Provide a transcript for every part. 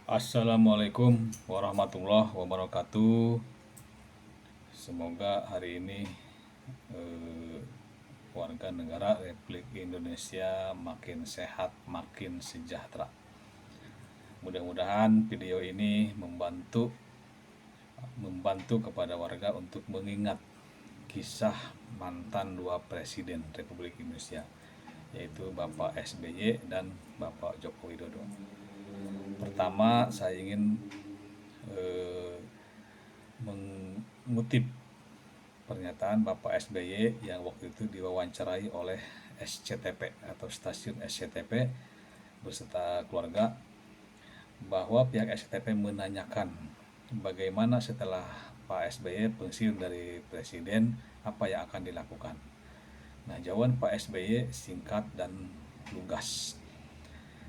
Assalamualaikum warahmatullahi wabarakatuh. Semoga hari ini eh, warga negara Republik Indonesia makin sehat, makin sejahtera. Mudah-mudahan video ini membantu membantu kepada warga untuk mengingat kisah mantan dua presiden Republik Indonesia, yaitu Bapak SBY dan Bapak Joko Widodo. Pertama, saya ingin eh, mengutip pernyataan Bapak SBY yang waktu itu diwawancarai oleh SCTP atau stasiun SCTP beserta keluarga, bahwa pihak SCTP menanyakan bagaimana setelah Pak SBY pensiun dari presiden, apa yang akan dilakukan. Nah, jawaban Pak SBY singkat dan lugas.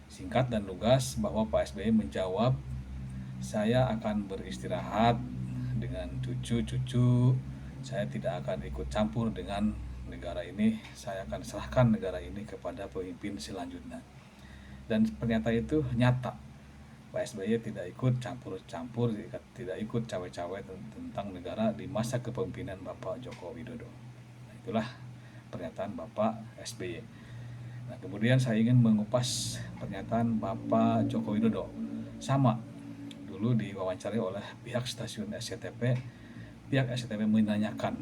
Singkat dan lugas bahwa Pak SBY menjawab, saya akan beristirahat dengan cucu-cucu, saya tidak akan ikut campur dengan negara ini, saya akan serahkan negara ini kepada pemimpin selanjutnya. Dan pernyataan itu nyata. Pak SBY tidak ikut campur-campur, tidak ikut cawe-cawe tentang negara di masa kepemimpinan Bapak Joko Widodo. Nah, itulah pernyataan Bapak SBY. Nah, kemudian saya ingin mengupas pernyataan Bapak Joko Widodo. Sama, dulu diwawancarai oleh pihak stasiun SCTP, pihak SCTP menanyakan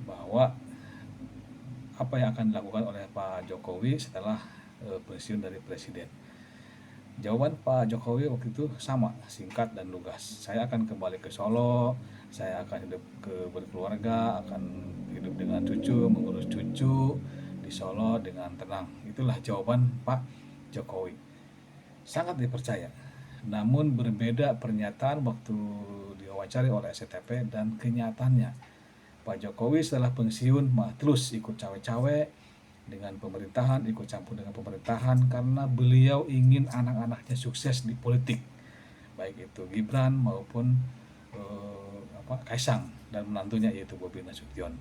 bahwa apa yang akan dilakukan oleh Pak Jokowi setelah pensiun dari presiden. Jawaban Pak Jokowi waktu itu sama, singkat dan lugas. Saya akan kembali ke Solo, saya akan hidup berkeluarga, akan hidup dengan cucu, mengurus cucu di Solo dengan tenang. Itulah jawaban Pak Jokowi. Sangat dipercaya. Namun berbeda pernyataan waktu diwawancari oleh SCTP dan kenyataannya. Pak Jokowi setelah pensiun terus ikut cawe-cawe dengan pemerintahan, ikut campur dengan pemerintahan karena beliau ingin anak-anaknya sukses di politik, baik itu Gibran maupun Kaisang dan menantunya yaitu Bobi Nasution.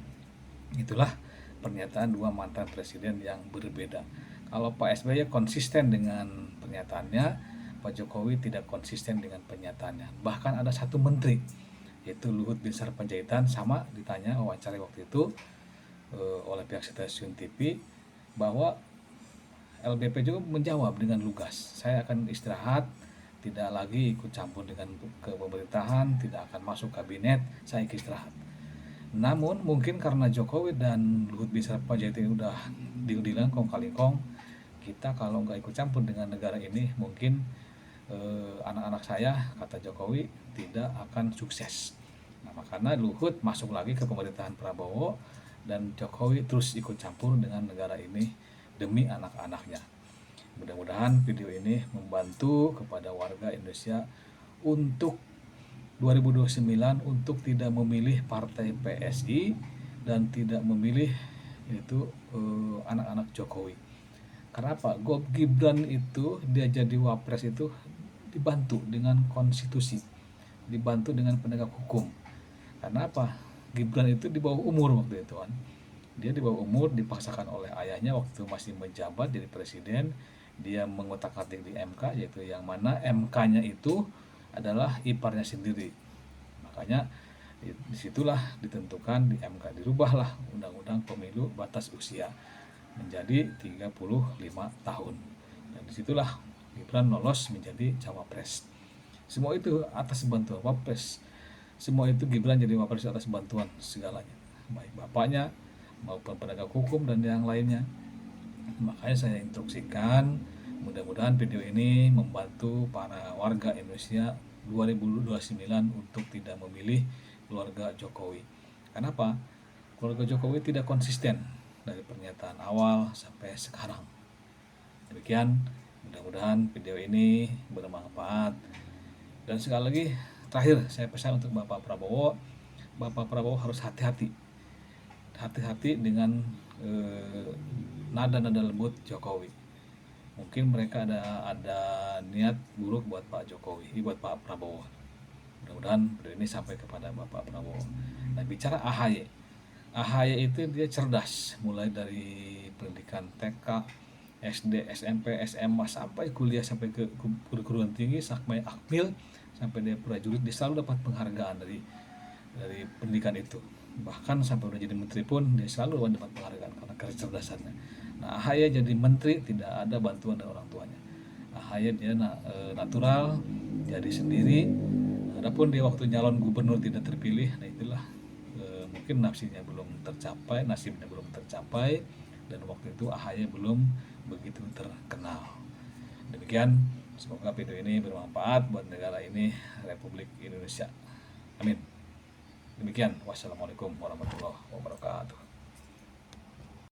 Itulah pernyataan dua mantan presiden yang berbeda. Kalau Pak SBY konsisten dengan pernyataannya, Pak Jokowi tidak konsisten dengan pernyataannya. Bahkan ada satu menteri, yaitu Luhut Binsar Panjaitan, sama ditanya wawancara waktu itu oleh pihak stasiun TV, bahwa LBP juga menjawab dengan lugas, saya akan istirahat, tidak lagi ikut campur dengan ke pemerintahan, tidak akan masuk kabinet, saya istirahat. Namun mungkin karena Jokowi dan Luhut Binsar Panjaitan udah diudilan kong kali kong, kita kalau nggak ikut campur dengan negara ini, mungkin anak-anak saya, kata Jokowi, tidak akan sukses. Nah, makanya Luhut masuk lagi ke pemerintahan Prabowo dan Jokowi terus ikut campur dengan negara ini demi anak-anaknya. Mudah-mudahan video ini membantu kepada warga Indonesia untuk 2029 untuk tidak memilih partai PSI dan tidak memilih itu anak-anak Jokowi. Karena apa? Gibran itu dia jadi wapres itu dibantu dengan konstitusi, dibantu dengan penegak hukum. Karena apa? Gibran itu di bawah umur waktu itu kan. Dia di bawah umur, dipaksakan oleh ayahnya waktu masih menjabat jadi presiden. Dia mengotak-atik di MK, yaitu yang mana MK-nya itu adalah iparnya sendiri. Makanya disitulah ditentukan di MK, dirubahlah undang-undang pemilu batas usia menjadi 35 tahun. Dan disitulah Gibran lolos menjadi cawapres. Semua itu atas bantuan wapres. Semua itu Gibran jadi wapres atas bantuan segalanya, baik bapaknya maupun penegak hukum dan yang lainnya. Makanya saya instruksikan, mudah-mudahan video ini membantu para warga Indonesia 2029 untuk tidak memilih keluarga Jokowi. Kenapa? Keluarga Jokowi tidak konsisten dari pernyataan awal sampai sekarang. Demikian, mudah-mudahan video ini bermanfaat. Dan sekali lagi, terakhir saya pesan untuk Bapak Prabowo, Bapak Prabowo harus hati-hati dengan nada-nada lembut Jokowi. Mungkin mereka ada niat buruk buat Pak Jokowi, buat Pak Prabowo. Mudah-mudahan video ini sampai kepada Bapak Prabowo. Nah, bicara AHY itu dia cerdas, mulai dari pendidikan TK, SD, SMP, SMA sampai kuliah sampai ke perguruan tinggi sampai akmil sampai dia prajurit, dia selalu dapat penghargaan dari pendidikan itu. Bahkan sampai udah jadi menteri pun dia selalu dapat penghargaan karena kecerdasannya. Nah, AHY jadi menteri tidak ada bantuan dari orang tuanya. AHY dia natural, jadi sendiri. Adapun dia waktu nyalon gubernur tidak terpilih, nah itulah mungkin nasibnya belum tercapai, dan waktu itu AHY belum begitu terkenal. Demikian, semoga video ini bermanfaat buat negara ini, Republik Indonesia. Amin. Demikian, wassalamualaikum warahmatullahi wabarakatuh.